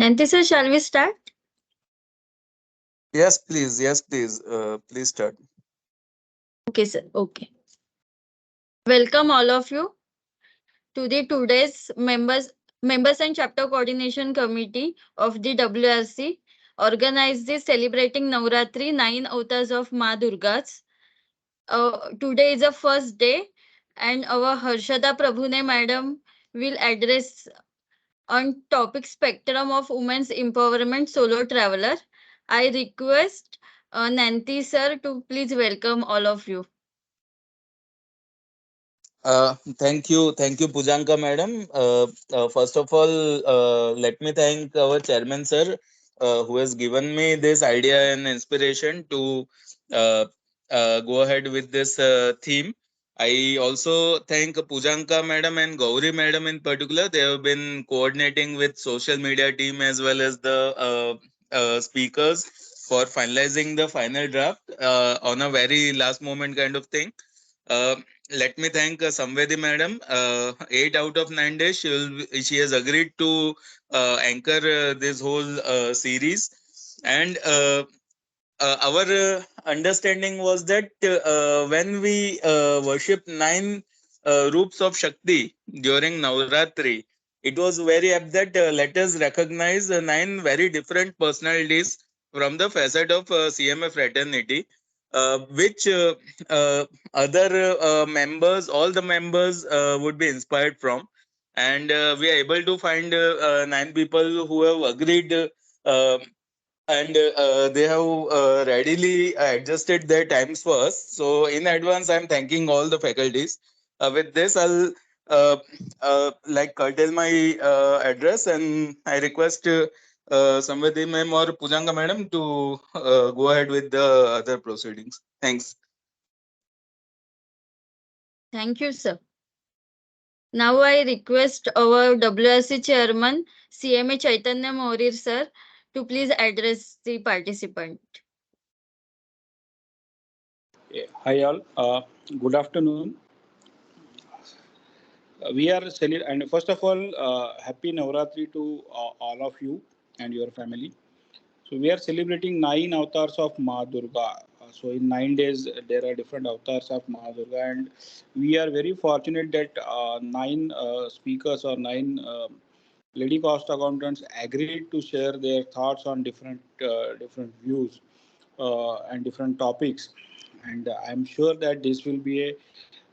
Nanti sir, shall we start? Yes, please. Yes, please. Please start. Okay, sir. Okay. Welcome all of you to the today's members and chapter coordination committee of the WRC organized the celebrating Navratri 9 Avtars of Ma Durgas. Today is the first day, and our Harshada Prabhune madam will address on topic spectrum of women's empowerment solo traveler. I request Nanti sir to please welcome all of you. Thank you, Pujanka madam. First of all, let me thank our chairman sir, who has given me this idea and inspiration to uh, go ahead with this theme. I also thank Pujanka madam and Gauri madam in particular. They have been coordinating with social media team as well as the speakers for finalizing the final draft on a very last moment kind of thing. Uh, Let me thank Samvedi madam. 8 out of 9 days, she has agreed to anchor this whole series, and our understanding was that when we worship nine roops of Shakti during Navratri, it was very apt that let us recognize nine very different personalities from the facet of CMA fraternity, which other members, all the members would be inspired from. And we are able to find nine people who have agreed and they have readily adjusted their times for us. So in advance, I'm thanking all the faculties. With this, I'll like curtail my address, and I request Samvedi ma'am or Pujanga madam to go ahead with the other proceedings. Thanks. Thank you, sir. Now I request our WRC chairman CMA Chaitanya Morir sir to please address the participant. Yeah. Hi all. Good afternoon. We are and first of all, happy Navratri to all of you and your family. So we are celebrating 9 avatars of Ma Durga. So in 9 days there are different avatars of Ma Durga, and we are very fortunate that nine speakers or nine lady cost accountants agreed to share their thoughts on different views and different topics. And I'm sure that this will be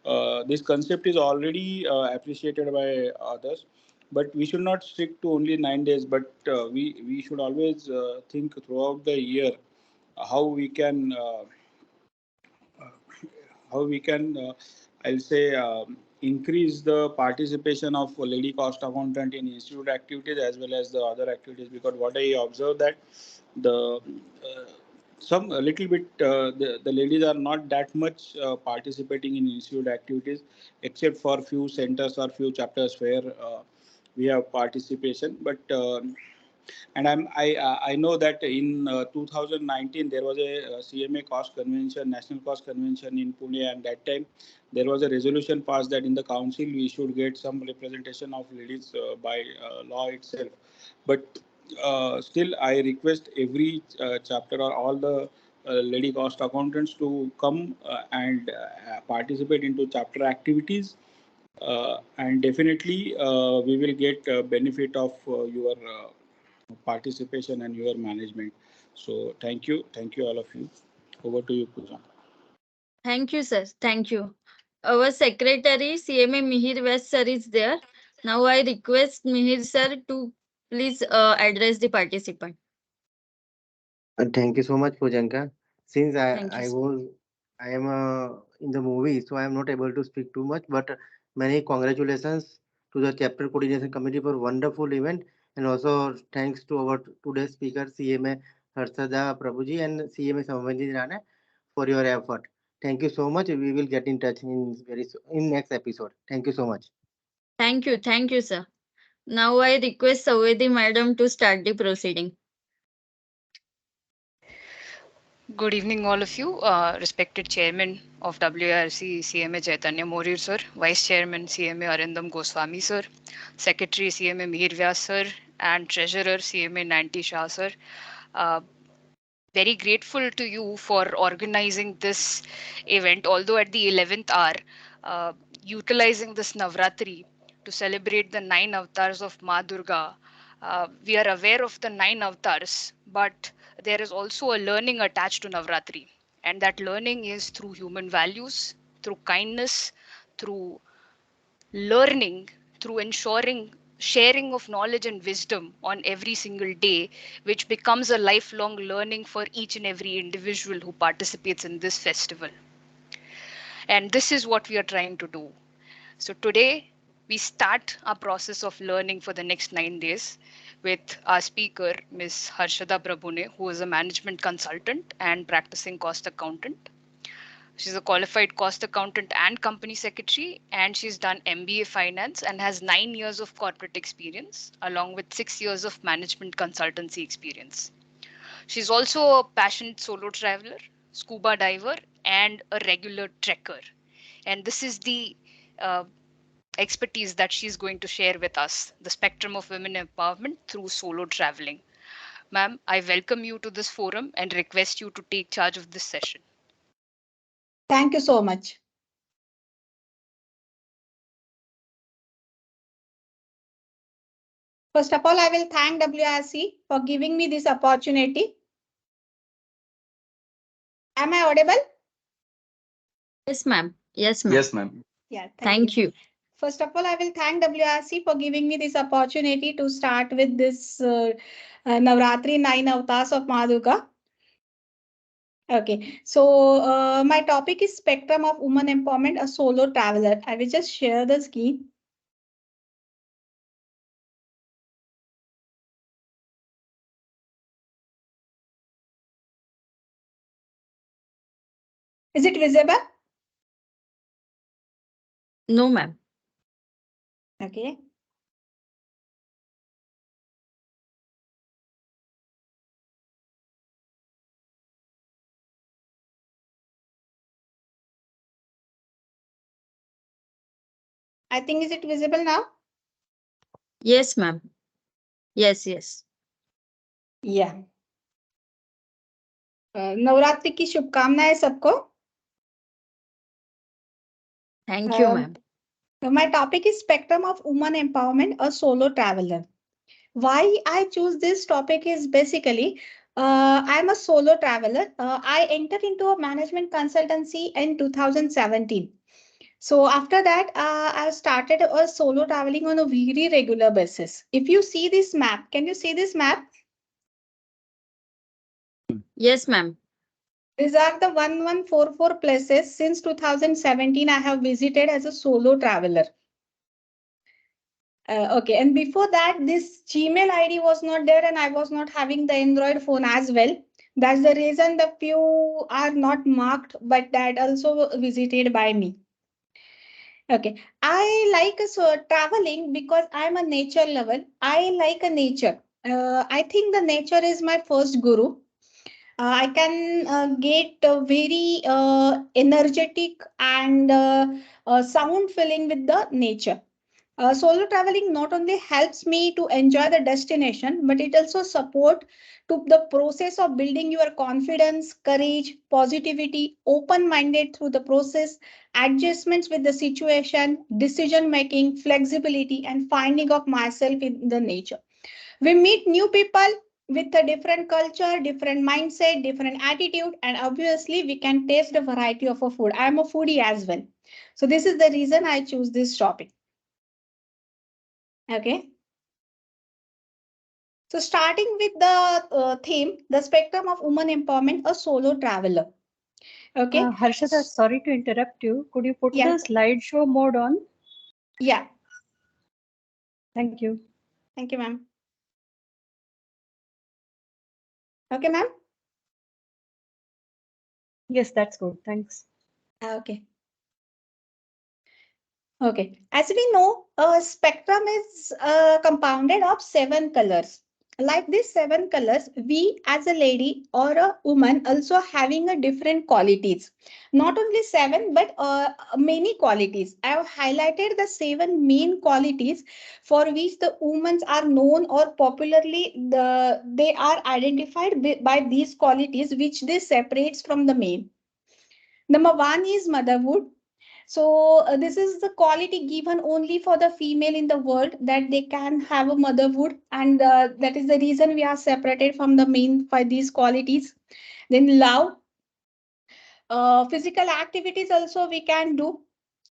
a this concept is already appreciated by others, but we should not stick to only 9 days. But we should always think throughout the year how we can how we can I'll say increase the participation of lady cost accountant in institute activities as well as the other activities, because what I observe that the some a little bit the ladies are not that much participating in institute activities, except for few centers or few chapters where we have participation. But and I know that in 2019 there was a CMA cost convention, national cost convention in Pune, and that time there was a resolution passed that in the council we should get some representation of ladies by law itself. But still, I request every chapter or all the lady cost accountants to come and participate into chapter activities, and definitely we will get benefit of your participation and your management. So thank you all of you. Over to you, Pooja. Thank you, sir. Thank you. Our secretary CMA Mihir West sir is there. Now I request Mihir sir to please address the participant. Thank you so much, Pujanka. Since Thank you, sir. I am in the movie, so I am not able to speak too much. But many congratulations to the chapter coordination committee for wonderful event, and also thanks to our today's speaker CMA Harsada Prabhuji and CMA Samvanji Rana for your effort. Thank you so much. We will get in touch in next episode. Thank you so much. Thank you, sir. Now I request Savedi madam to start the proceeding. Good evening, all of you. Respected Chairman of WRC CMA Chaitanya Morir sir, Vice Chairman CMA Arindam Goswami sir, Secretary CMA Mihir Vyas sir, and Treasurer CMA 90 Shah sir. Uh, Very grateful to you for organizing this event, although at the 11th hour, uh, utilizing this Navratri to celebrate the 9 avatars of Ma Durga. We are aware of the 9 avatars, but there is also a learning attached to Navratri. And that learning is through human values, through kindness, through learning, through ensuring sharing of knowledge and wisdom on every single day, which becomes a lifelong learning for each and every individual who participates in this festival. And this is what we are trying to do. So today, we start our process of learning for the next 9 days with our speaker, Ms. Harshada Prabhune, who is a management consultant and practicing cost accountant. She's a qualified cost accountant and company secretary, and she's done MBA finance and has 9 years of corporate experience, along with 6 years of management consultancy experience. She's also a passionate solo traveler, scuba diver, and a regular trekker. And this is the uh, expertise that she's going to share with us, the spectrum of women empowerment through solo traveling. Ma'am, I welcome you to this forum and request you to take charge of this session. Thank you so much. First of all, I will thank WRC for giving me this opportunity. Am I audible? Yes, ma'am. Yes, ma'am. Yes, ma'am. Yeah, Thank you. First of all, I will thank WRC for giving me this opportunity to start with this Navratri 9 avatars of Ma Durga. Okay, so my topic is spectrum of women empowerment, a solo traveler. I will just share the screen. Is it visible? No, ma'am. Okay. I think, is it visible now? Yes, ma'am. Yes, yes. Yeah. Navratri की शुभकामनाएं सबको. Thank you, ma'am. My topic is spectrum of women empowerment, a solo traveler. Why I choose this topic is basically I'm a solo traveler. I entered into a management consultancy in 2017. So after that, I started a solo traveling on a very regular basis. If you see this map, can you see this map? Yes, ma'am. These are the 1144 places since 2017 I have visited as a solo traveler. Okay, and before that, this Gmail ID was not there and I was not having the Android phone as well. That's the reason the few are not marked, but that also visited by me. Okay, I like traveling because I'm a nature lover. I like a nature. I think the nature is my first guru. I can get a very energetic and sound feeling with the nature. Solo traveling not only helps me to enjoy the destination, but it also support to the process of building your confidence, courage, positivity, open-minded through the process, adjustments with the situation, decision making, flexibility, and finding of myself in the nature. We meet new people with a different culture, different mindset, different attitude, and obviously we can taste a variety of a food. I'm a foodie as well. So this is the reason I choose this topic. Okay. So starting with the theme, the spectrum of women empowerment, a solo traveler. Okay. Harshada, sorry to interrupt you. Could you put Yeah. the slideshow mode on? Yeah. Thank you. Thank you, ma'am. Okay, ma'am. Yes, that's good. Thanks. Okay. Okay. As we know, a spectrum is compounded of 7 colors. like these 7 colors, we as a lady or a woman also having a different qualities. Not only 7, but many qualities. I have highlighted the 7 main qualities for which the women are known, or popularly they are identified by these qualities which they separates from the men. Number 1 is motherhood. So this is the quality given only for the female in the world, that they can have a motherhood, and that is the reason we are separated from the men by these qualities. Then love, physical activities also we can do.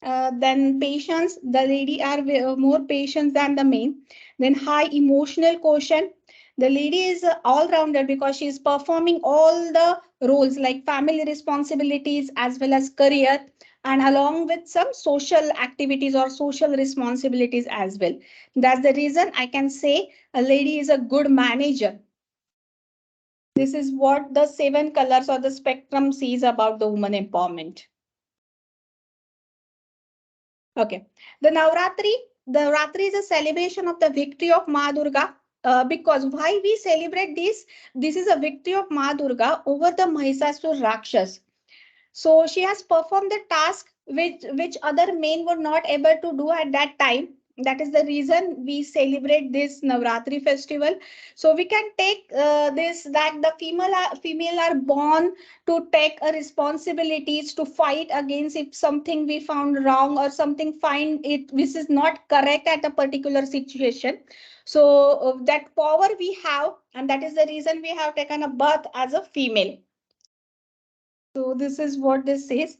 Then patience, the lady are more patient than the men. Then high emotional quotient, the lady is all rounder because she is performing all the roles like family responsibilities as well as career, and along with some social activities or social responsibilities as well. That's the reason I can say a lady is a good manager. This is what the 7 colors or the spectrum sees about the woman empowerment. Okay. The Navratri is a celebration of the victory of Ma Durga. Because why we celebrate this? This is a victory of Ma Durga over the Mahisasur Rakshas. So she has performed the task which other men were not able to do at that time. That is the reason we celebrate this Navratri festival. So we can take this, that the female are born to take a responsibilities to fight against if something we found wrong or something find it which is not correct at a particular situation. So that power we have, and that is the reason we have taken a birth as a female. So this is what this says.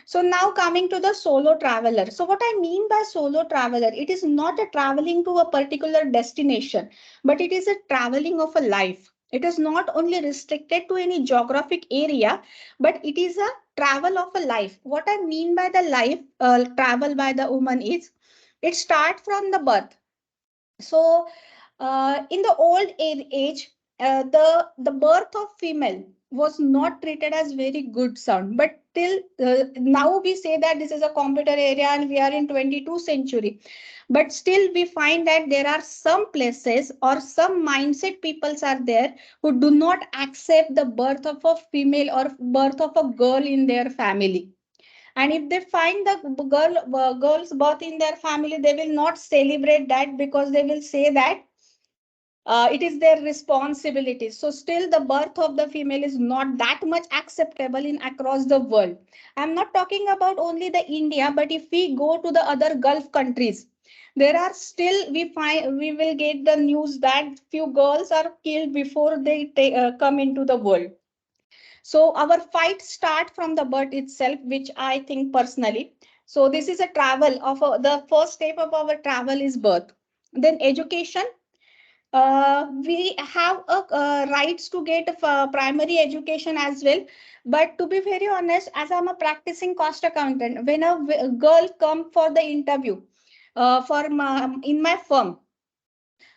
So now coming to the solo traveler. So what I mean by solo traveler, it is not a traveling to a particular destination, but it is a traveling of a life. It is not only restricted to any geographic area, but it is a travel of a life. What I mean by the life travel by the woman is, it starts from the birth. So in the old age, the birth of female was not treated as very good sound, but till now we say that this is a computer area and we are in 22nd century, but still we find that there are some places or some mindset peoples are there who do not accept the birth of a female or birth of a girl in their family. And if they find the girl's birth in their family, they will not celebrate that, because they will say that it is their responsibility. So still the birth of the female is not that much acceptable in across the world. I'm not talking about only the India, but if we go to the other Gulf countries, there are still, we will get the news that few girls are killed before they come into the world. So our fight start from the birth itself, which I think personally. So this is a travel of the first step of our travel is birth. Then education. We have a rights to get primary education as well. But to be very honest, as I'm a practicing cost accountant, when a girl come for the interview in my firm,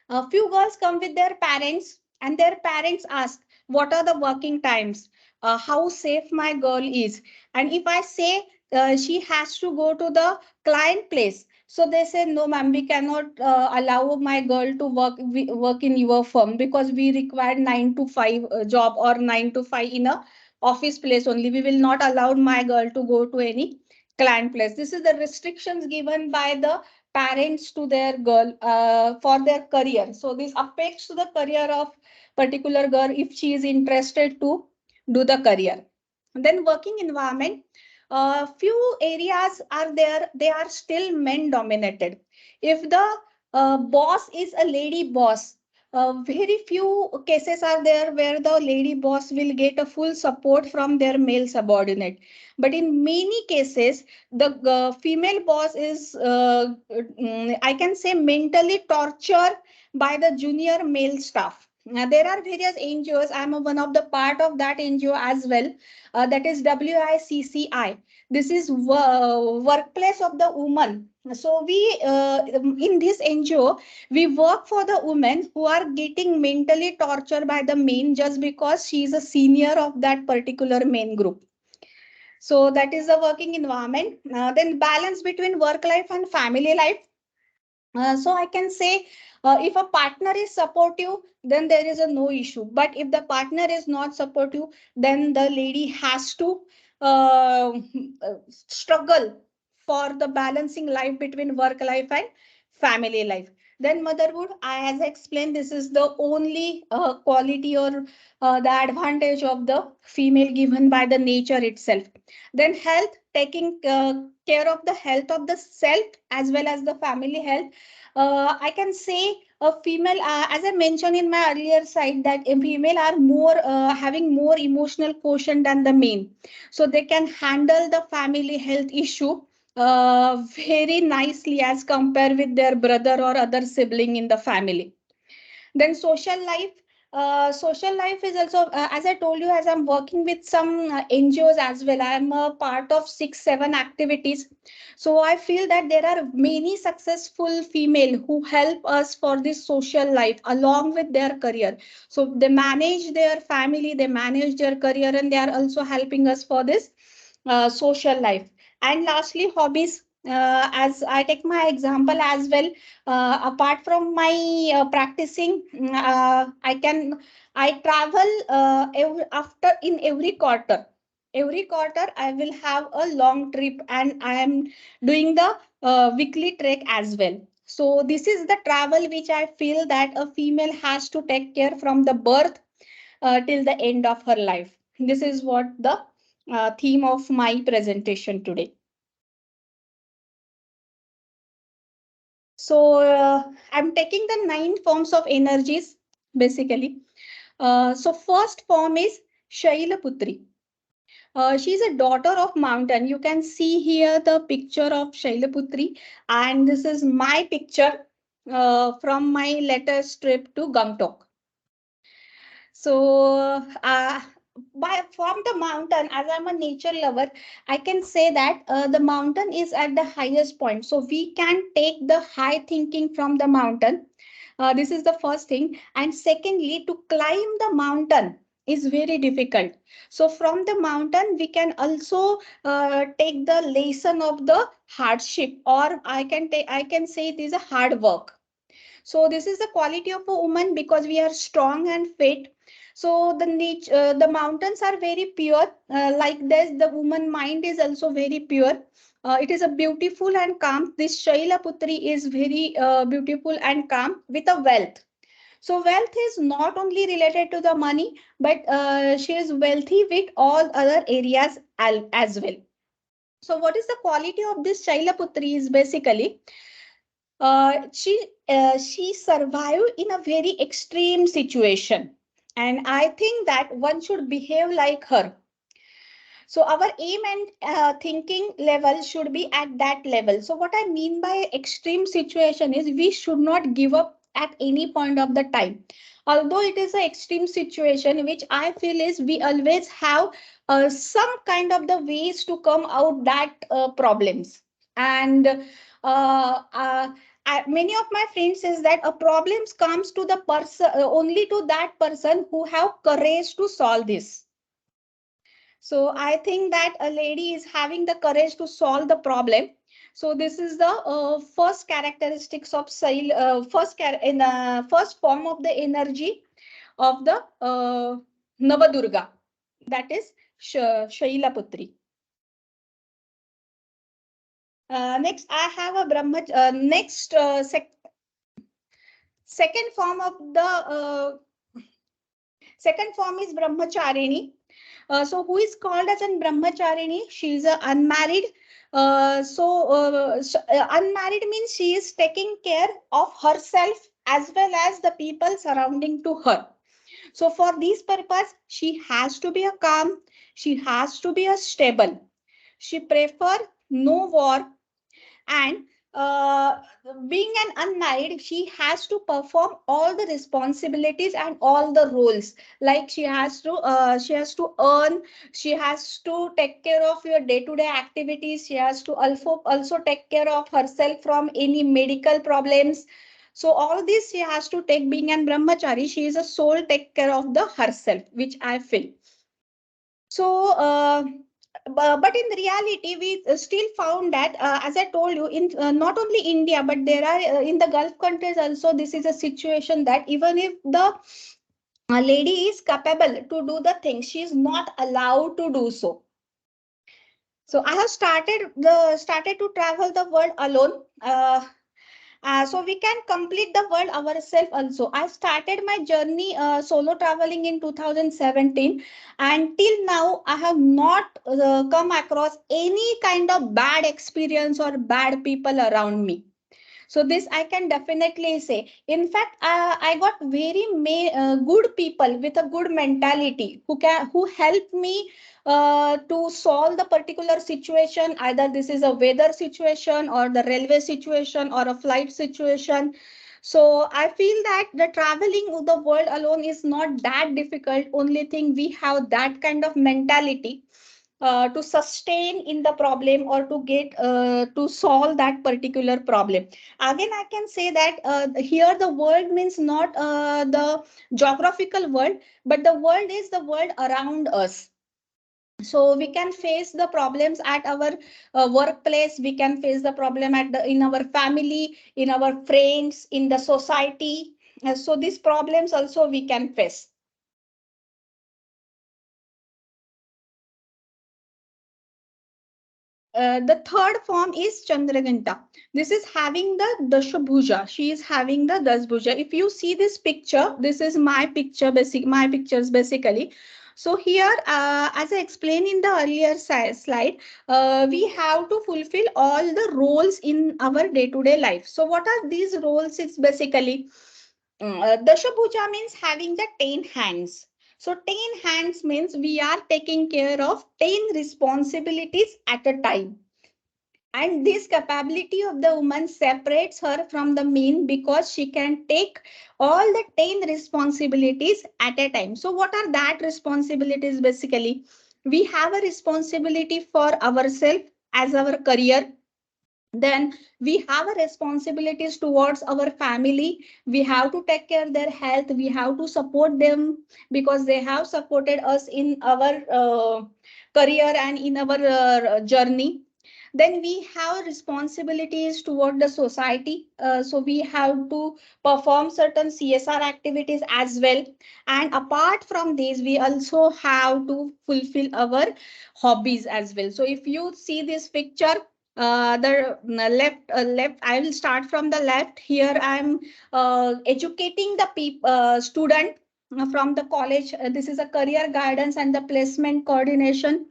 a few girls come with their parents, and their parents ask, what are the working times? How safe my girl is? And if I say she has to go to the client place, so they say, no, ma'am, we cannot allow my girl to work in your firm, because we require 9 to 5 job, or 9 to 5 in a office place only. We will not allow my girl to go to any client place. This is the restrictions given by the parents to their girl for their career. So this affects to the career of particular girl if she is interested to do the career. Then working environment, few areas are there, they are still men dominated. If the boss is a lady boss, very few cases are there where the lady boss will get a full support from their male subordinate. But in many cases, the female boss is, I can say, mentally tortured by the junior male staff. Now, there are various NGOs. I'm one of the part of that NGO as well. That is WICCI. This is workplace of the woman. So we, in this NGO, we work for the women who are getting mentally tortured by the men just because she is a senior of that particular men group. So that is the working environment. Then balance between work life and family life. So I can say, if a partner is supportive, then there is a no issue. But if the partner is not supportive, then the lady has to uh, struggle for the balancing life between work life and family life. Then motherhood, as I explained, this is the only quality or the advantage of the female given by the nature itself. Then health, taking care of the health of the self as well as the family health. I can say a female, as I mentioned in my earlier side, that a female are more having more emotional quotient than the men, so they can handle the family health issue very nicely as compared with their brother or other sibling in the family. Then social life. Social life is also, as I told you, as I'm working with some NGOs as well, I'm a part of 6 7 activities. So I feel that there are many successful female who help us for this social life along with their career. So they manage their family, they manage their career, and they are also helping us for this social life. And lastly, hobbies. As I take my example as well, apart from my practicing, I travel after in every quarter I will have a long trip, and I am doing the weekly trek as well. So this is the travel which I feel that a female has to take care from the birth till the end of her life. This is what the theme of my presentation today. So I'm taking the 9 forms of energies basically. So first form is Shailaputri. She is a daughter of mountain. You can see here the picture of Shailaputri, and this is my picture from my latest trip to Gangtok. So from the mountain, as I'm a nature lover, I can say that the mountain is at the highest point. So we can take the high thinking from the mountain. This is the first thing. And secondly, to climb the mountain is very difficult. So from the mountain, we can also take the lesson of the hardship, or I can say it is a hard work. So this is the quality of a woman because we are strong and fit. So the mountains are very pure. Like this, the woman mind is also very pure. It is a beautiful and calm. This Shaila Putri is very beautiful and calm with a wealth. So wealth is not only related to the money, but she is wealthy with all other areas as well. So what is the quality of this Shaila Putri is basically she survived in a very extreme situation, and I think that one should behave like her. So our aim and thinking level should be at that level. So what I mean by extreme situation is we should not give up at any point of the time. Although it is an extreme situation, which I feel is we always have some kind of the ways to come out that problems. And many of my friends says that a problems comes to the person only to that person who have courage to solve this. So I think that a lady is having the courage to solve the problem. So this is the first characteristics of in the first form of the energy of the Navadurga, that is Shaila Putri. Next, I have a second form of the second form is Brahmacharini. So who is called as an Brahmacharini? She is unmarried. Unmarried means she is taking care of herself as well as the people surrounding to her. So for this purpose, she has to be a calm. She has to be a stable. She prefer no war, and uh, being an unmarried, she has to perform all the responsibilities and all the roles. Like she has to earn, she has to take care of your day-to-day activities, she has to also take care of herself from any medical problems. So all this she has to take. Being an brahmachari, she is a soul take care of the herself, which I feel. So but in reality we still found that, as I told you, in not only India, but there are in the Gulf countries also, this is a situation that even if the lady is capable to do the thing, she is not allowed to do so. So I have started to travel the world alone. So we can complete the world ourselves also. I started my journey solo traveling in 2017, and till now I have not come across any kind of bad experience or bad people around me. So this I can definitely say. In fact, I got very good people with a good mentality who help me to solve the particular situation. Either this is a weather situation or the railway situation or a flight situation. So I feel that the traveling the world alone is not that difficult. Only thing, we have that kind of mentality to sustain in the problem or to get to solve that particular problem. Again, I can say that here the world means not the geographical world, but the world is the world around us. So we can face the problems at our workplace, we can face the problem in our family, in our friends, in the society. So these problems also we can face. The third form is Chandraganta. This is having the Dashabhuja. She is having the Dasbhuja. If you see this picture, this is my picture, my pictures basically. So here, as I explained in the earlier slide, we have to fulfill all the roles in our day-to-day life. So what are these roles? It's basically Dashabhuja means having the 10 hands. So 10 hands means we are taking care of 10 responsibilities at a time. And this capability of the woman separates her from the men because she can take all the 10 responsibilities at a time. So what are that responsibilities basically? We have a responsibility for ourselves as our career. Then we have a responsibilities towards our family. We have to take care of their health. We have to support them because they have supported us in our career and in our journey. Then we have responsibilities toward the society. So we have to perform certain CSR activities as well. And apart from these, we also have to fulfill our hobbies as well. So if you see this picture, the left, I will start from the left. Here I am educating the student from the college. This is a career guidance and the placement coordination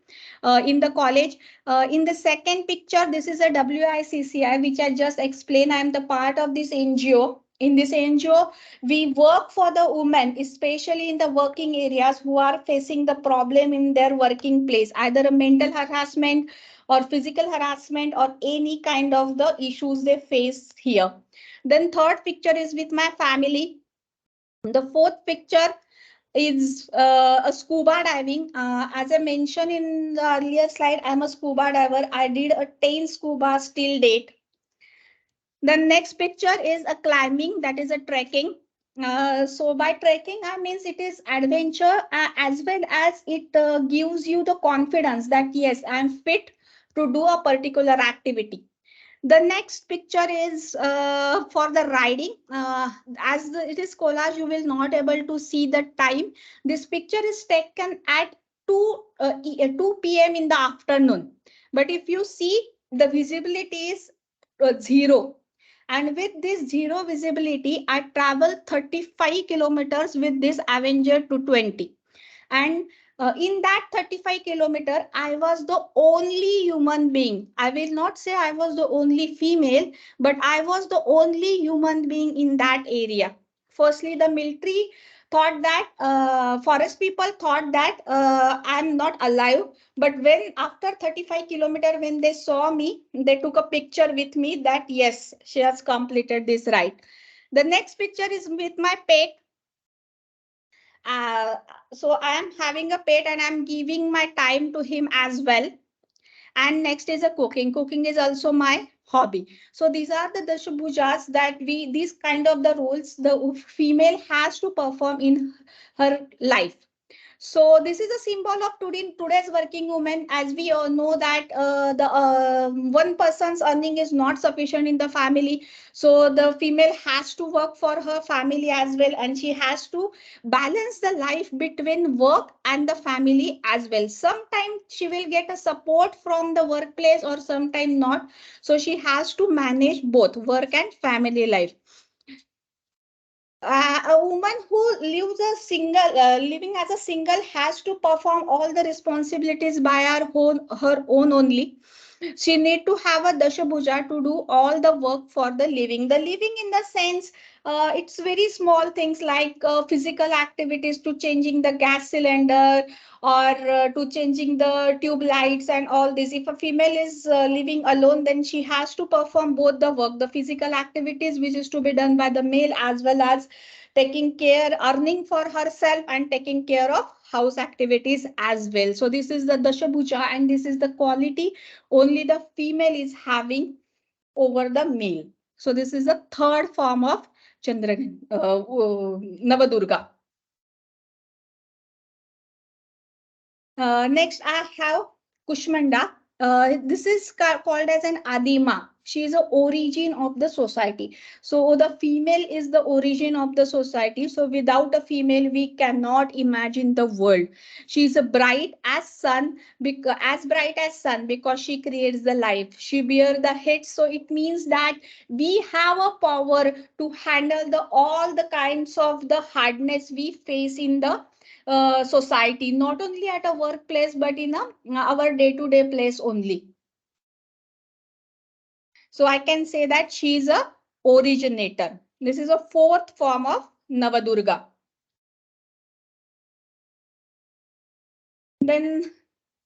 in the college. In the second picture, this is a WICCI, which I just explained. I am the part of this NGO. In this NGO, we work for the women, especially in the working areas who are facing the problem in their working place, either a mental harassment or physical harassment or any kind of the issues they face here. Then third picture is with my family. The fourth picture is a scuba diving. As I mentioned in the earlier slide, I'm a scuba diver. I did a 10 scuba till date. The next picture is a climbing, that is a trekking. So by trekking, I means it is adventure as well as it gives you the confidence that yes, I'm fit to do a particular activity. The next picture is for the riding. As it is collage, you will not able to see the time. This picture is taken at 2 p.m. in the afternoon. But if you see, the visibility is 0. And with this 0 visibility, I travel 35 kilometers with this Avenger 220. And in that 35 kilometer, I was the only human being. I will not say I was the only female, but I was the only human being in that area. Firstly, the military thought that forest people thought that I'm not alive. But when after 35 kilometer, when they saw me, they took a picture with me that yes, she has completed this ride. The next picture is with my pet. uh, so I am having a pet and I'm giving my time to him as well. And next is a cooking is also my hobby. So these are the dashabhujas that these kind of the roles the female has to perform in her life. So this is a symbol of today's working woman. As we all know that the one person's earning is not sufficient in the family. So the female has to work for her family as well, and she has to balance the life between work and the family as well. Sometimes she will get a support from the workplace or sometimes not. So she has to manage both work and family life. A woman who lives a single living as a single has to perform all the responsibilities by her own only. She need to have a dashabhuja to do all the work for the living. The living in the sense, it's very small things like physical activities to changing the gas cylinder or to changing the tube lights and all this. If a female is living alone, then she has to perform both the work, the physical activities which is to be done by the male, as well as taking care, earning for herself and taking care of house activities as well. So this is the dashabhuja, and this is the quality only the female is having over the male. So this is the third form of Chandra, Navadurga. Next, I have Kushmanda. This is called as an Adima. She is the origin of the society. So the female is the origin of the society. So without a female, we cannot imagine the world. She is a bright as sun, as bright as sun, because she creates the life. She bear the head. So it means that we have a power to handle the all the kinds of the hardness we face in the society, not only at a workplace but in our day-to-day place only. So I can say that she is a originator. This is a fourth form of Navadurga. Then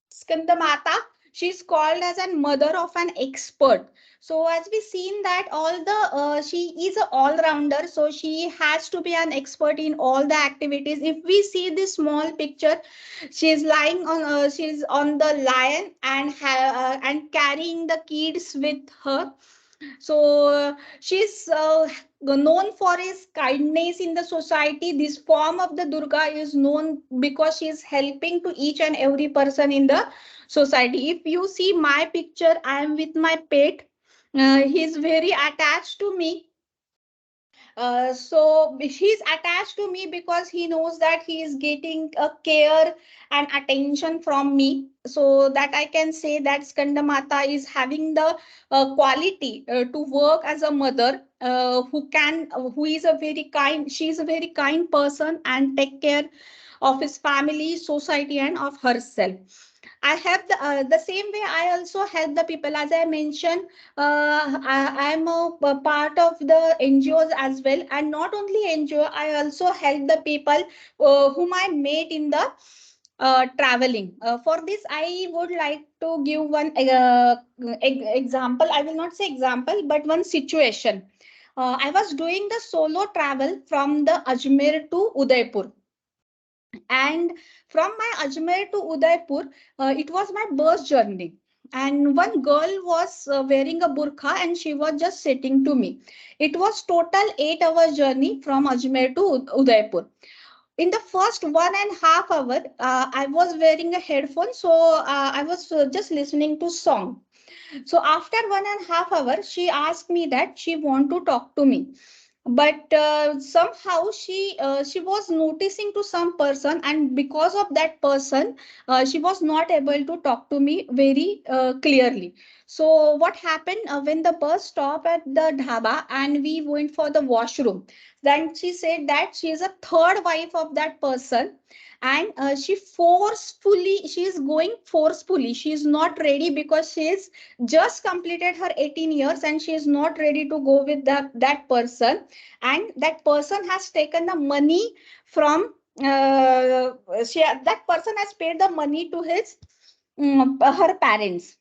Skandamata, she's called as a mother of an expert. So as we seen that all the she is an all-rounder, so she has to be an expert in all the activities. If we see this small picture, she's on the lion and carrying the kids with her. So she's known for his kindness in the society. This form of the Durga is known because she is helping to each and every person in the society. If you see my picture, I am with my pet. He's very attached to me. So he's attached to me because he knows that he is getting a care and attention from me. So that I can say that Skandamata is having the quality to work as a mother, who is a very kind, she is a very kind person and take care of his family, society, and of herself. I have the same way. I also help the people, as I mentioned. I am a part of the NGOs as well, and not only NGO. I also help the people whom I met in the traveling. For this, I would like to give one example. I will not say example, but one situation. I was doing the solo travel from the Ajmer to Udaipur, and from my Ajmer to Udaipur, it was my bus journey. And one girl was wearing a burqa and she was just sitting to me. It was total 8 hours journey from Ajmer to Udaipur. In the first 1.5 hours, I was wearing a headphone, so I was just listening to song. So after 1.5 hours, she asked me that she want to talk to me, but somehow she was noticing to some person, and because of that person she was not able to talk to me very clearly. So what happened, when the bus stopped at the dhaba and we went for the washroom, then she said that she is a third wife of that person, and she is going forcefully. She is not ready because she is just completed her 18 years and she is not ready to go with that person, and that person has taken the money from that person has paid the money to his her parents.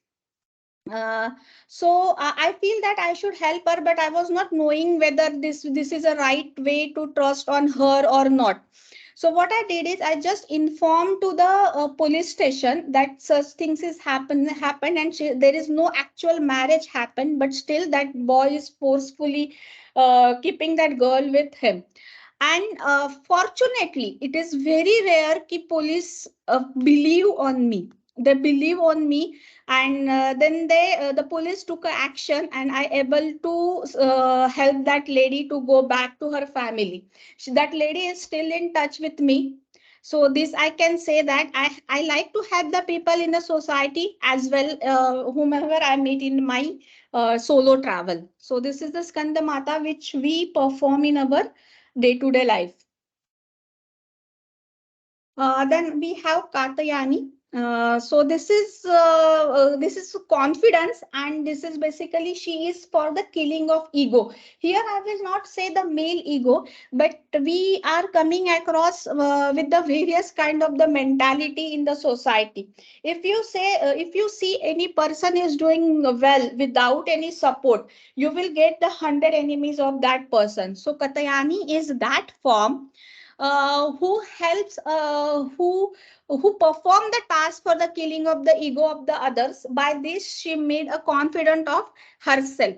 uh, so I feel that I should help her, but I was not knowing whether this is a right way to trust on her or not. So what I did is I just informed to the police station that such things is happened, and there is no actual marriage happened, but still that boy is forcefully keeping that girl with him. And fortunately, it is very rare कि police believe on me. They believe on me, and then the police took a action, and I able to help that lady to go back to her family. That lady is still in touch with me. So this I can say that I like to help the people in the society as well, whomever I meet in my solo travel. So this is the Skanda Mata which we perform in our day-to-day life. Then we have Katayani. So this is confidence, and this is basically she is for the killing of ego. Here I will not say the male ego, but we are coming across with the various kind of the mentality in the society. If you say if you see any person is doing well without any support, you will get the 100 enemies of that person. So Katayani is that form who helps who perform the task for the killing of the ego of the others. By this she made a confidant of herself.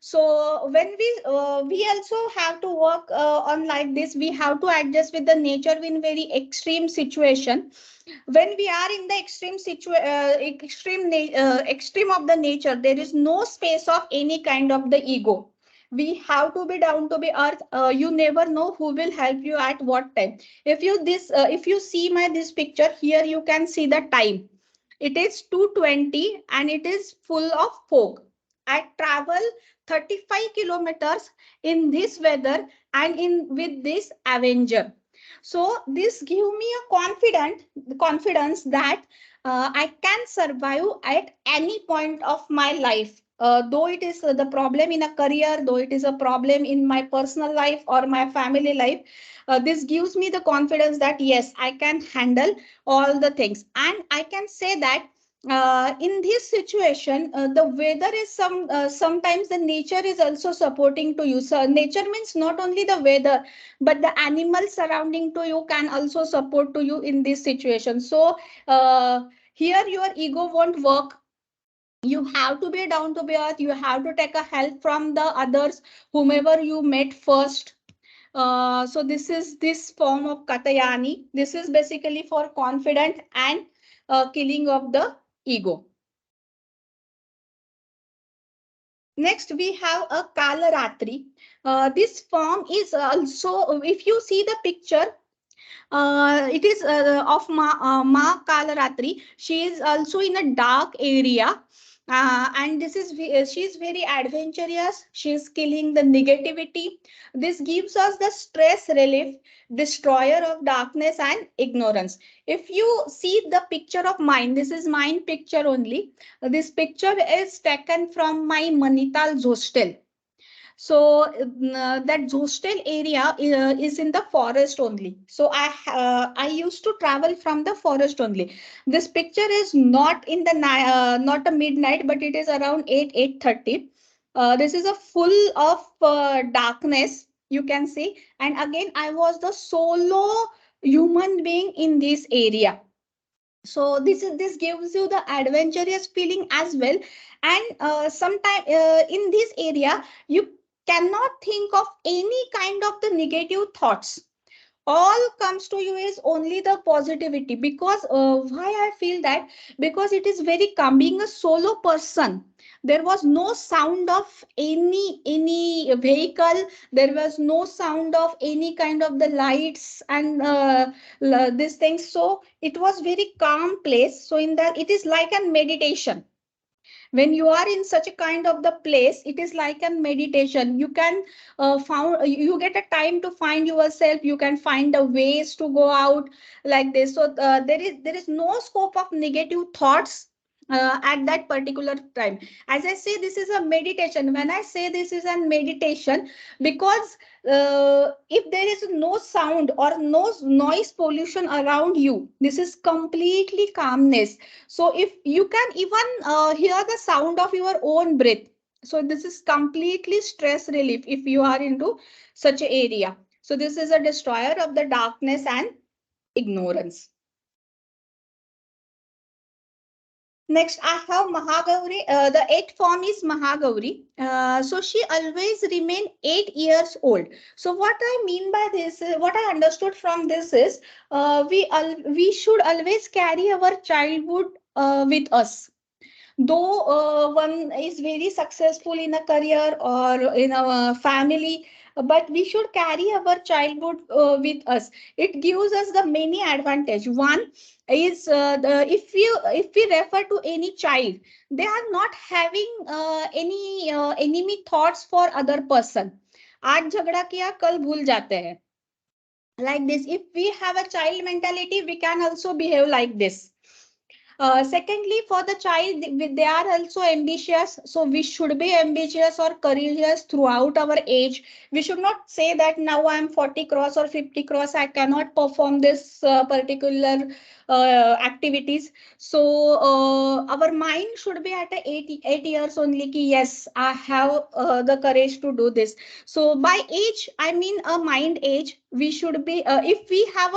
So when we also have to work on like this, we have to adjust with the nature in very extreme situation. When we are in the extreme of the nature, there is no space of any kind of the ego. We have to be down to be earth. You never know who will help you at what time. If you see my this picture here, you can see the time. It is 2:20 and it is full of fog. I travel 35 kilometers in this weather and in with this Avenger. So this give me a confidence that I can survive at any point of my life. Though it is the problem in a career, though it is a problem in my personal life or my family life, this gives me the confidence that yes, I can handle all the things. And I can say that in this situation, the weather is sometimes the nature is also supporting to you. So nature means not only the weather, but the animals surrounding to you can also support to you in this situation. So here your ego won't work. You have to be down to earth. You have to take a help from the others, whomever you met first. So this is this form of Katayani. This is basically for confident and killing of the ego. Next, we have a Kalaratri. This form is also, if you see the picture, it is of Ma Kalaratri. She is also in a dark area. And this is she is very adventurous. She is killing the negativity. This gives us the stress relief, destroyer of darkness and ignorance. If you see the picture of mine, this is mine picture only. This picture is taken from my Manital hostel. So that hostel area is in the forest only. So I used to travel from the forest only. This picture is not in the not a midnight, but it is around 8:30. This is a full of darkness, you can see. And again, I was the solo human being in this area. So this gives you the adventurous feeling as well. And sometime in this area, you cannot think of any kind of the negative thoughts. All comes to you is only the positivity. Because why I feel that, because it is very calm. Being a solo person, there was no sound of any vehicle. There was no sound of any kind of the lights and these things. So it was very calm place. So in that, it is like a meditation. When you are in such a kind of the place, it is like a meditation. You can you get a time to find yourself. You can find the ways to go out like this. So there is no scope of negative thoughts at that particular time. As I say, this is a meditation. When I say this is a meditation, because if there is no sound or no noise pollution around you, this is completely calmness. So if you can even hear the sound of your own breath, so this is completely stress relief if you are into such an area. So this is a destroyer of the darkness and ignorance. Next, I have Mahagauri. The eighth form is Mahagauri. So she always remain 8 years old. So what I mean by this, what I understood from this is, we should always carry our childhood with us. Though one is very successful in a career or in a family, but we should carry our childhood with us. It gives us the many advantage. One is, if we refer to any child, they are not having any enemy thoughts for other person. आज झगड़ा किया कल भूल जाते हैं. Like this, if we have a child mentality, we can also behave like this. Secondly, for the child, they are also ambitious. So we should be ambitious or courageous throughout our age. We should not say that now I'm 40 cross or 50 cross, I cannot perform this particular activities. So our mind should be at a 8 years only. Ki, yes, I have the courage to do this. So by age, I mean a mind age. We should be, if we have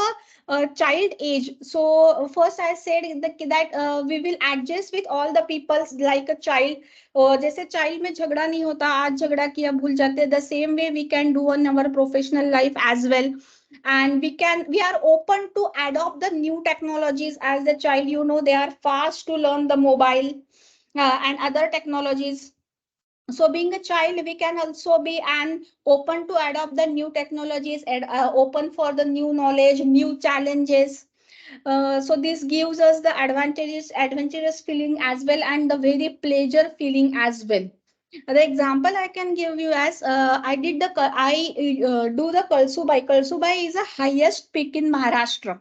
a child age. So first I said that we will adjust with all the people like a child. जैसे child में झगड़ा नहीं होता, आज झगड़ा किया भूल जाते. The same way we can do on our professional life as well. And we are open to adopt the new technologies as the child. You know, they are fast to learn the mobile and other technologies. So being a child, we can also be and open to adopt the new technologies and open for the new knowledge, new challenges. So this gives us the adventurous feeling as well, and the very pleasure feeling as well. The example I can give you as, I do the Kalsubai. Kalsubai is the highest peak in Maharashtra.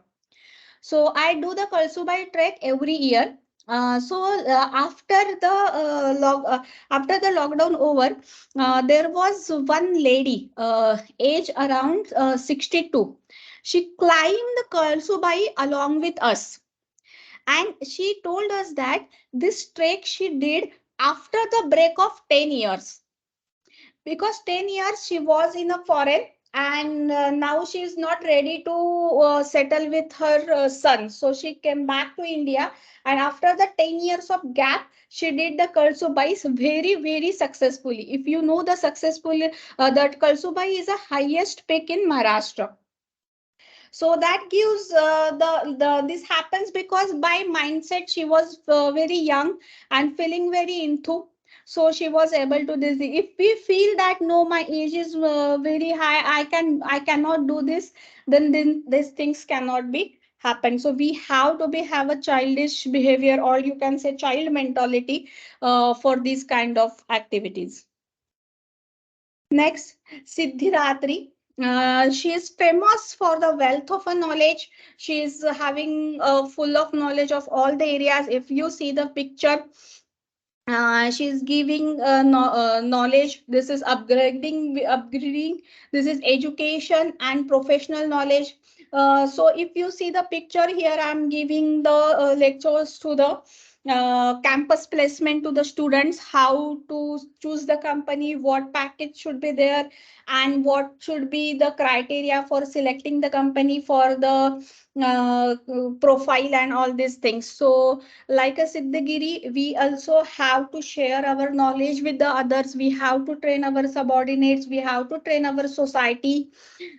So I do the Kalsubai trek every year. After the lockdown over, there was one lady, age around 62. She climbed the Kalsubai along with us, and she told us that this trek she did after the break of 10 years, because 10 years she was in a foreign, and now she is not ready to settle with her son. So she came back to India, and after the 10 years of gap, she did the Kalsubai very, very successfully. If you know the successful, that Kalsubai is the highest peak in Maharashtra. So that gives the this happens because by mindset she was very young and feeling very into. So she was able to this. If we feel that no, my age is very high, I cannot do this, then these things cannot be happen. So we have to have a childish behavior, or you can say child mentality, for these kind of activities. Next, Siddhiratri. She is famous for the wealth of her knowledge. She is having full of knowledge of all the areas. If you see the picture, she is giving knowledge. This is upgrading. This is education and professional knowledge. So if you see the picture here, I'm giving the lectures to the campus placement to the students, how to choose the company, what package should be there, and what should be the criteria for selecting the company for the profile and all these things. So like a Siddhagiri, we also have to share our knowledge with the others. We have to train our subordinates. We have to train our society,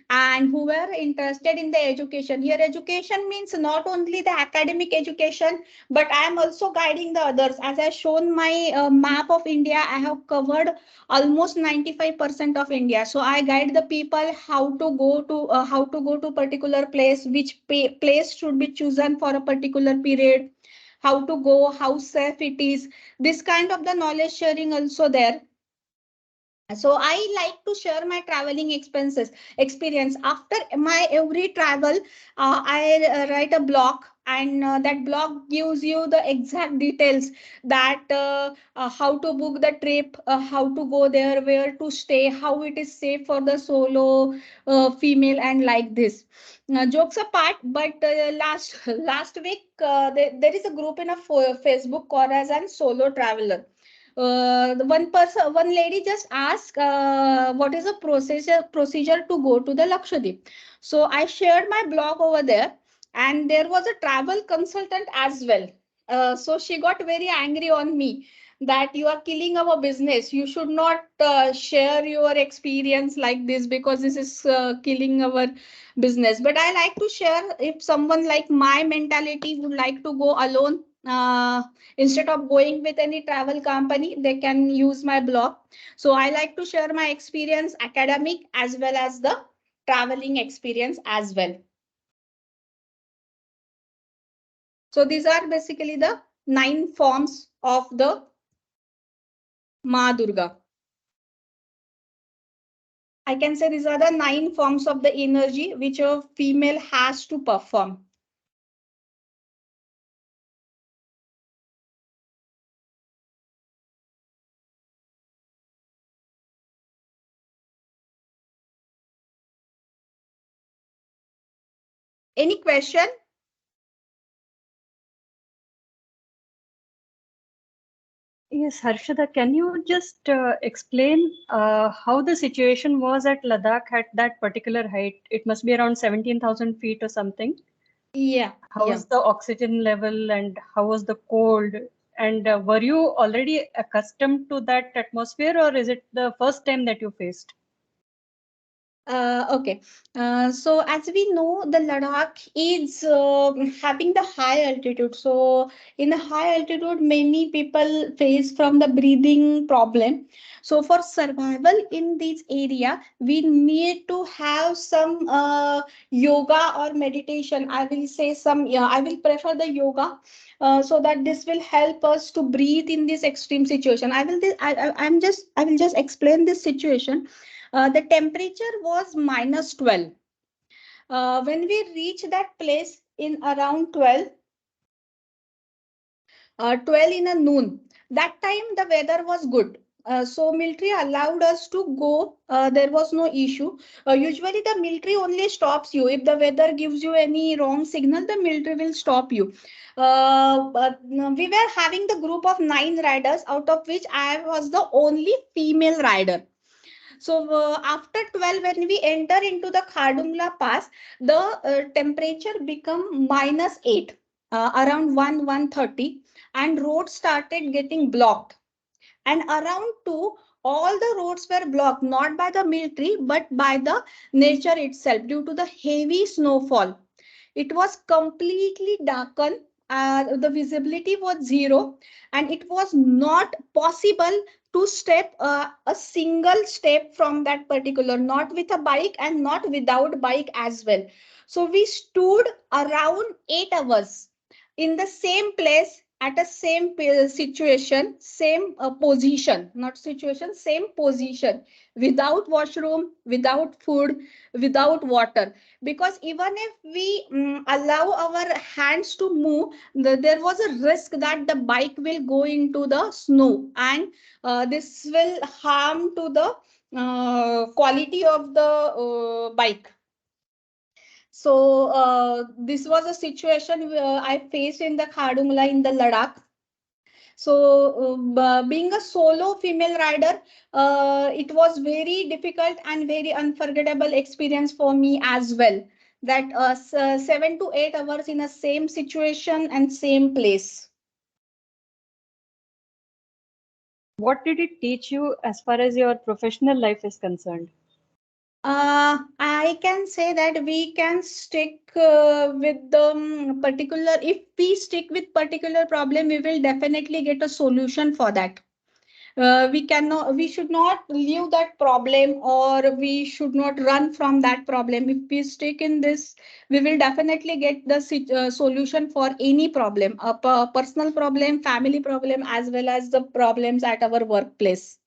and who are interested in the education. Here, education means not only the academic education, but I am also guiding the others. As I shown my map of India, I have covered almost 95% of India. So I guide the people how to go to particular place, which place should be chosen for a particular period, how to go, how safe it is. This kind of the knowledge sharing also there. So I like to share my traveling experience. After my every travel, I write a blog, and that blog gives you the exact details, that how to book the trip, how to go there, where to stay, how it is safe for the solo female, and like this. Jokes apart, but last week there is a group in a Facebook called as an solo traveler. One lady just asked, what is the procedure to go to the Lakshadweep. So I shared my blog over there, and there was a travel consultant as well. So she got very angry on me that you are killing our business. You should not share your experience like this because this is killing our business. But I like to share if someone like my mentality would like to go alone. Instead of going with any travel company, they can use my blog. So I like to share my experience, academic as well as the traveling experience as well. So these are basically the 9 forms of the Ma Durga. I can say these are the 9 forms of the energy which a female has to perform. Any question? Yes, Harshada, can you just explain how the situation was at Ladakh at that particular height? It must be around 17,000 feet or something. Yeah. How was the oxygen level and how was the cold? And were you already accustomed to that atmosphere, or is it the first time that you faced? Okay. So as we know, the Ladakh is having the high altitude. So in the high altitude, many people face from the breathing problem. So for survival in this area, we need to have some yoga or meditation. I will say some. Yeah, I will prefer the yoga. So that this will help us to breathe in this extreme situation. I will just explain this situation. The temperature was minus 12. When we reached that place in around 12 in a noon, that time the weather was good. So military allowed us to go. There was no issue. Usually the military only stops you if the weather gives you any wrong signal. The military will stop you. But we were having the group of 9 riders, out of which I was the only female rider. So after 12, when we enter into the Khardungla Pass, the temperature become minus 8, around 1:30, and roads started getting blocked. And around 2, all the roads were blocked, not by the military, but by the nature itself due to the heavy snowfall. It was completely darkened. The visibility was zero, and it was not possible to step a single step from that particular, not with a bike and not without bike as well. So we stood around 8 hours in the same place at a same situation, same position, not situation, same position, without washroom, without food, without water. Because even if we allow our hands to move, there was a risk that the bike will go into the snow, and this will harm to the quality of the bike. So this was a situation I faced in the Khardungla in the Ladakh. So being a solo female rider, it was very difficult and very unforgettable experience for me as well. That 7 to 8 hours in the same situation and same place. What did it teach you as far as your professional life is concerned? I can say that we can stick with the particular, if we stick with particular problem, we will definitely get a solution for that. We should not leave that problem, or we should not run from that problem. If we stick in this, we will definitely get the solution for any problem, a personal problem, family problem, as well as the problems at our workplace.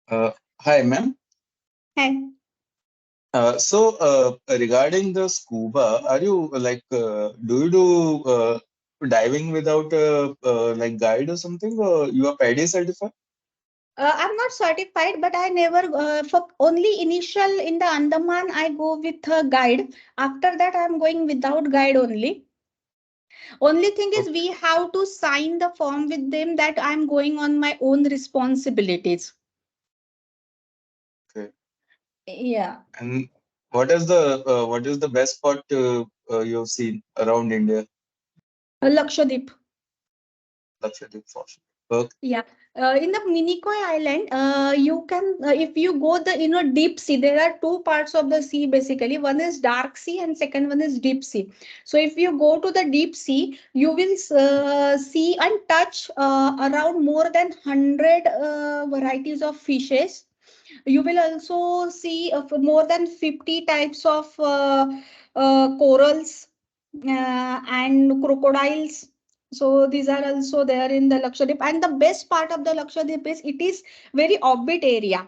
Hi, ma'am. Hey. Regarding the scuba, are you do you do diving without like guide or something, or you are PADI certified? I'm not certified, but I never, for only initial in the Andaman, I go with a guide. After that, I'm going without guide only. Only thing is, we have to sign the form with them that I'm going on my own responsibilities. Okay. Yeah. And what is the best spot you've seen around India? Lakshadweep. Lakshadweep for sure. Okay. Yeah, in the Minicoy Island, you can if you go the deep sea. There are two parts of the sea basically. One is dark sea and second one is deep sea. So if you go to the deep sea, you will see and touch around more than 100 varieties of fishes. You will also see more than 50 types of corals and crocodiles. So these are also there in the Lakshadweep. And the best part of the Lakshadweep is it is very orbit area.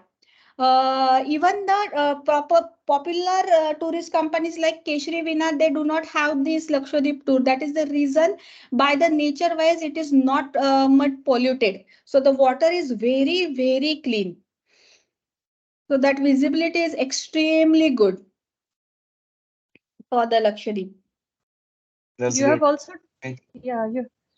Even the proper popular tourist companies like Keshri Vina, they do not have this Lakshadweep tour. That is the reason, by the nature wise, it is not much polluted. So the water is very, very clean. So that visibility is extremely good for the Lakshadweep. That's You have great. also, Thank yeah,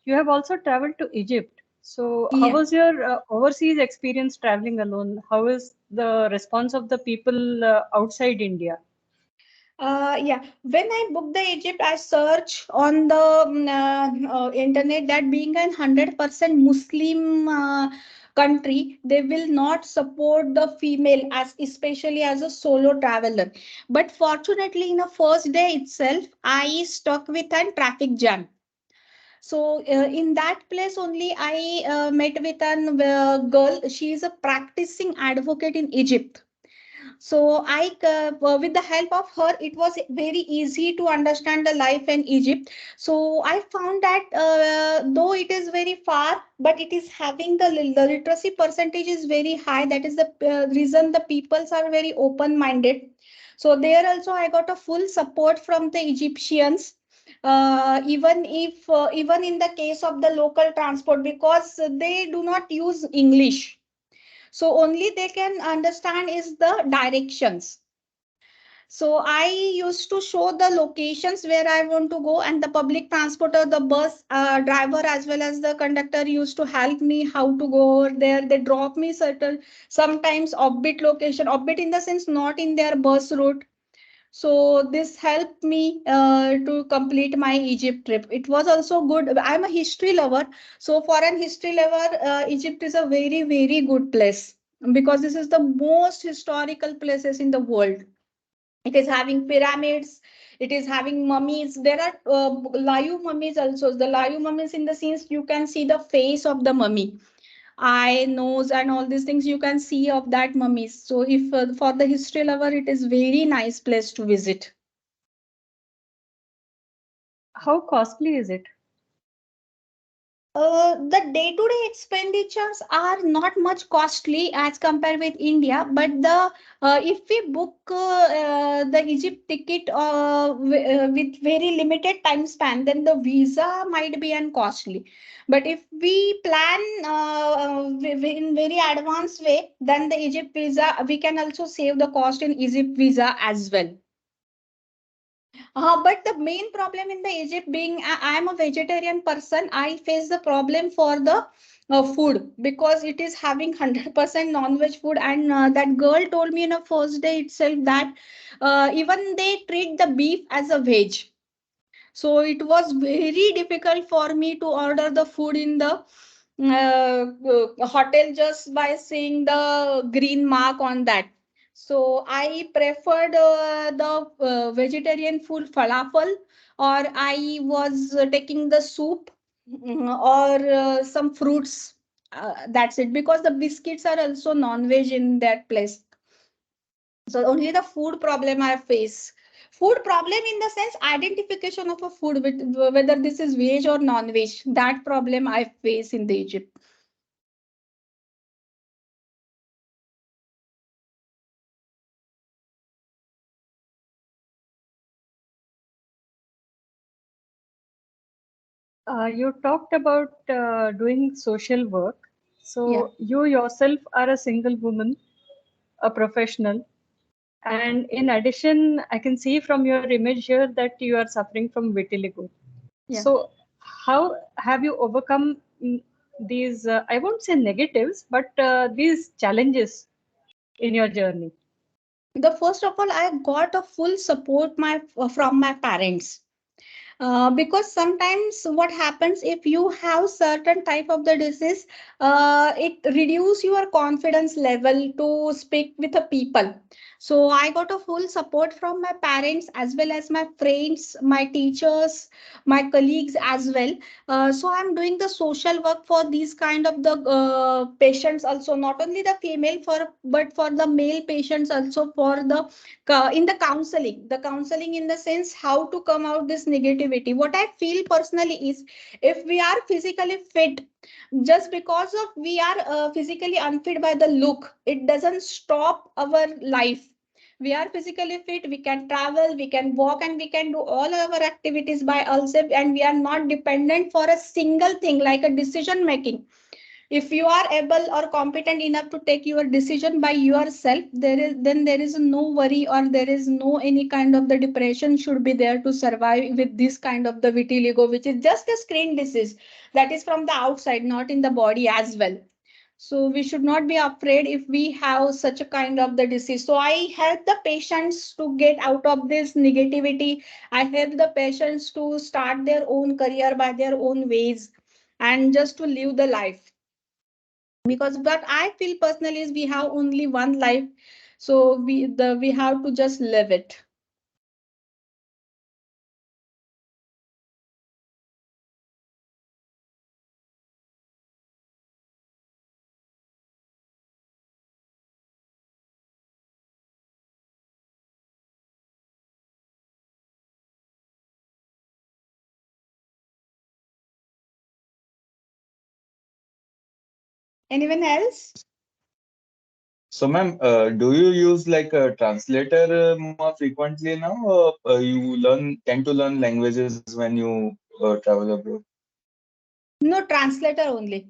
you have also traveled to Egypt. So, how Yeah. was your overseas experience traveling alone? How is the response of the people outside India? Yeah, when I booked the Egypt, I search on the internet that being an 100% Muslim country, they will not support the female as especially as a solo traveler. But fortunately, in the first day itself, I stuck with a traffic jam. So in that place only, I met with a girl. She is a practicing advocate in Egypt. So with the help of her, it was very easy to understand the life in Egypt. So I found that though it is very far, but it is having the literacy percentage is very high. That is the reason the peoples are very open minded. So there also I got a full support from the Egyptians. Even in the case of the local transport, because they do not use English, so only they can understand is the directions. So I used to show the locations where I want to go, and the public transporter, the bus driver as well as the conductor used to help me how to go over there. They drop me certain sometimes offbeat location, offbeat in the sense not in their bus route. So this helped me to complete my Egypt trip. It was also good. I'm a history lover. So for an history lover, Egypt is a very, very good place because this is the most historical places in the world. It is having pyramids. It is having mummies. There are live mummies also. The live mummies in the sense you can see the face of the mummy, eye, nose, and all these things you can see of that mummies. So if for the history lover, it is very nice place to visit. How costly is it? The day-to-day expenditures are not much costly as compared with India, but the if we book the Egypt ticket with very limited time span, then the visa might be uncostly. But if we plan in very advanced way, then the Egypt visa we can also save the cost in Egypt visa as well. But the main problem in the Egypt being I am a vegetarian person, I face the problem for the food because it is having 100% non-veg food, and that girl told me in the first day itself that even they treat the beef as a veg. So it was very difficult for me to order the food in the hotel just by seeing the green mark on that. So I preferred the vegetarian food falafel, or I was taking the soup or some fruits. That's it, because the biscuits are also non-veg in that place. So only the food problem I face. Food problem in the sense identification of a food with whether this is veg or non-veg. That problem I face in the Egypt. You talked about doing social work. Yeah. So, you yourself are a single woman, a professional. And in addition, I can see from your image here that you are suffering from vitiligo. Yeah. So, how have you overcome these, I won't say negatives, but these challenges in your journey? The first of all, I got a full support from my parents. Because sometimes what happens, if you have certain type of the disease, it reduce your confidence level to speak with the people. So I got a full support from my parents as well as my friends, my teachers, my colleagues as well. So I'm doing the social work for these kind of the patients also, not only the female for but for the male patients also, for the in the counseling in the sense how to come out this negativity. What I feel personally is, if we are physically fit, just because of we are physically unfit by the look, it doesn't stop our life. We are physically fit, we can travel, we can walk, and we can do all our activities by ourselves, and we are not dependent for a single thing like a decision making. If you are able or competent enough to take your decision by yourself, there is no worry, or there is no any kind of the depression should be there to survive with this kind of the vitiligo, which is just a screen disease that is from the outside, not in the body as well. So we should not be afraid if we have such a kind of the disease. So I help the patients to get out of this negativity. I help the patients to start their own career by their own ways, and just to live the life. Because what I feel personally is, we have only one life, so we have to just live it. Anyone else? So, ma'am, do you use like a translator more frequently now, or you tend to learn languages when you travel abroad? No, translator only.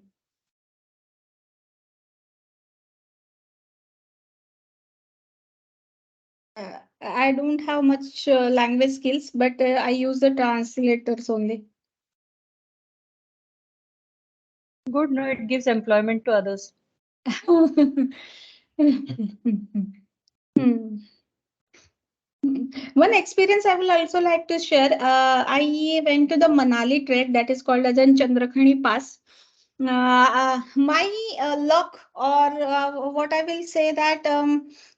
I don't have much language skills, but I use the translators only. Good, no, it gives employment to others. Hmm. One experience I will also like to share. I went to the Manali trek that is called as an Chandrakhani Pass. My luck, or what I will say that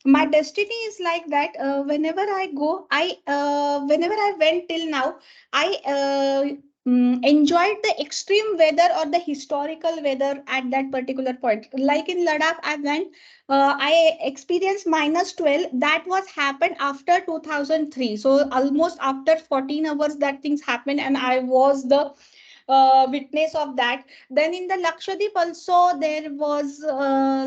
my destiny is like that. Whenever I go, whenever I went till now, I enjoyed the extreme weather or the historical weather at that particular point. Like in Ladakh, I went, I experienced -12. That was happened after 2003. So almost after 14 hours that things happened, and I was the witness of that. Then in the Lakshadweep also there was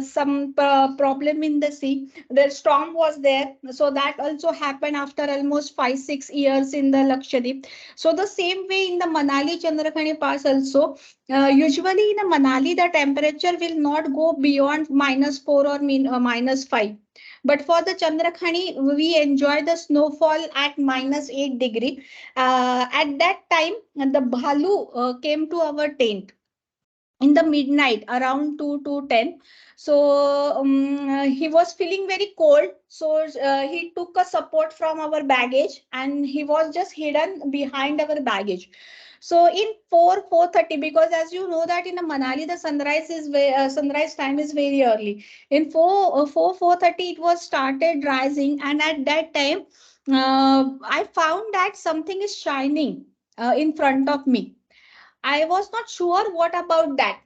some problem in the sea. The storm was there, so that also happened after almost 5 6 years in the Lakshadweep. So the same way in the Manali Chandrakhani Pass also, usually in a Manali the temperature will not go beyond -4 or -5. But for the Chandrakhani, we enjoy the snowfall at -8 degree. At that time, the Bhalu came to our tent in the midnight around 2 to 10. So he was feeling very cold. So he took a support from our baggage, and he was just hidden behind our baggage. So in 4:30, because as you know that in Manali the sunrise time is very early. In 4:30 it was started rising, and at that time I found that something is shining in front of me. I was not sure what about that.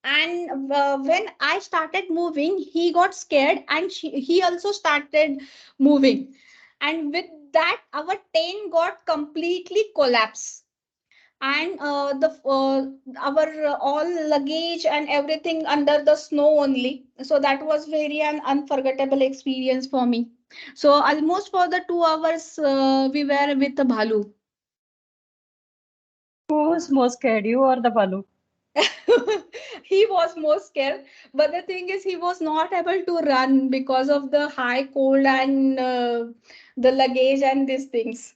And when I started moving, he got scared, and he also started moving. And with that, our tent got completely collapsed. And the our all luggage and everything under the snow only. So that was very an unforgettable experience for me. So almost for the 2 hours, we were with the Bhalu. Who was more scared, you or the Balu? He was more scared, but the thing is he was not able to run because of the high cold and the luggage and these things.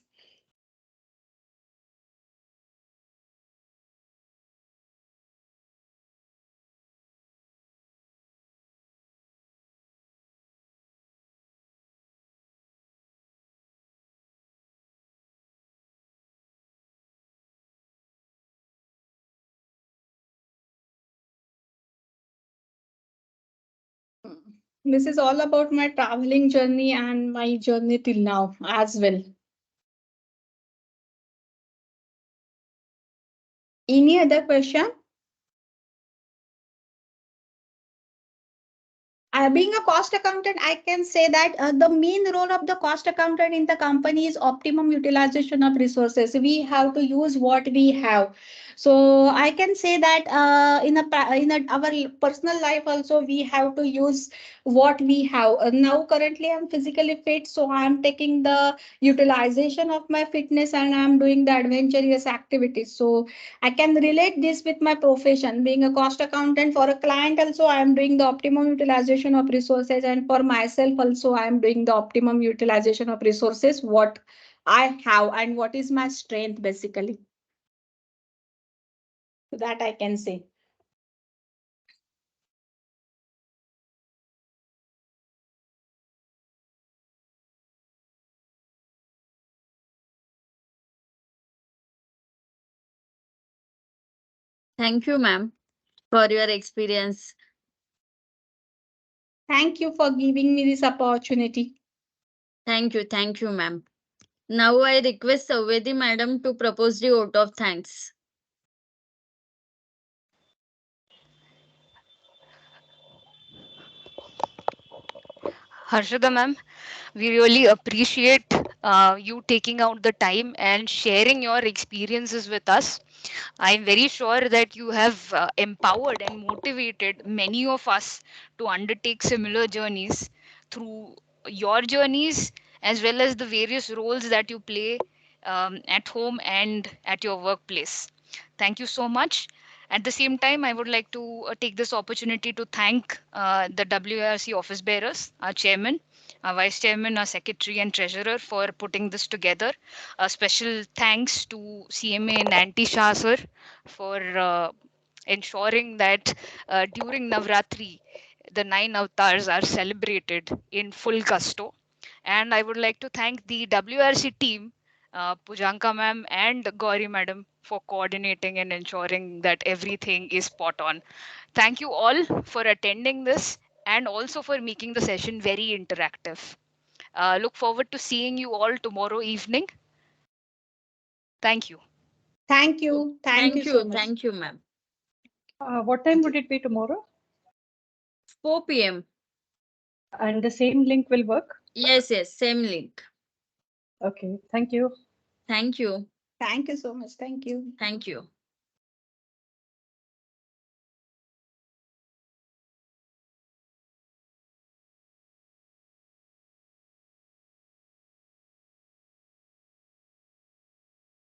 This is all about my traveling journey and my journey till now as well. Any other question? Being a cost accountant, I can say that the main role of the cost accountant in the company is optimum utilization of resources. We have to use what we have. So I can say that our personal life also we have to use what we have. Now currently I'm physically fit, so I'm taking the utilization of my fitness and I'm doing the adventurous activities. So I can relate this with my profession. Being a cost accountant for a client, also I am doing the optimum utilization of resources, and for myself also I am doing the optimum utilization of resources. What I have and what is my strength basically. So that I can say. Thank you, ma'am, for your experience. Thank you for giving me this opportunity. Thank you, ma'am. Now I request Savedi madam to propose the vote of thanks. Harshada ma'am, we really appreciate you taking out the time and sharing your experiences with us. I'm very sure that you have empowered and motivated many of us to undertake similar journeys through your journeys as well as the various roles that you play at home and at your workplace. Thank you so much. At the same time, I would like to take this opportunity to thank the WRC office bearers, our chairman, our vice chairman, our secretary, and treasurer for putting this together. A special thanks to CMA Nanti Shah sir for ensuring that during Navratri, the 9 avatars are celebrated in full gusto. And I would like to thank the WRC team, Pujanka ma'am and Gauri madam, for coordinating and ensuring that everything is spot on. Thank you all for attending this and also for making the session very interactive. Look forward to seeing you all tomorrow evening. Thank you. Thank you. Thank you so much. Thank you, ma'am. What time would it be tomorrow? 4 p.m. And the same link will work? Yes, same link. Okay, thank you. Thank you. Thank you so much. Thank you. Thank you.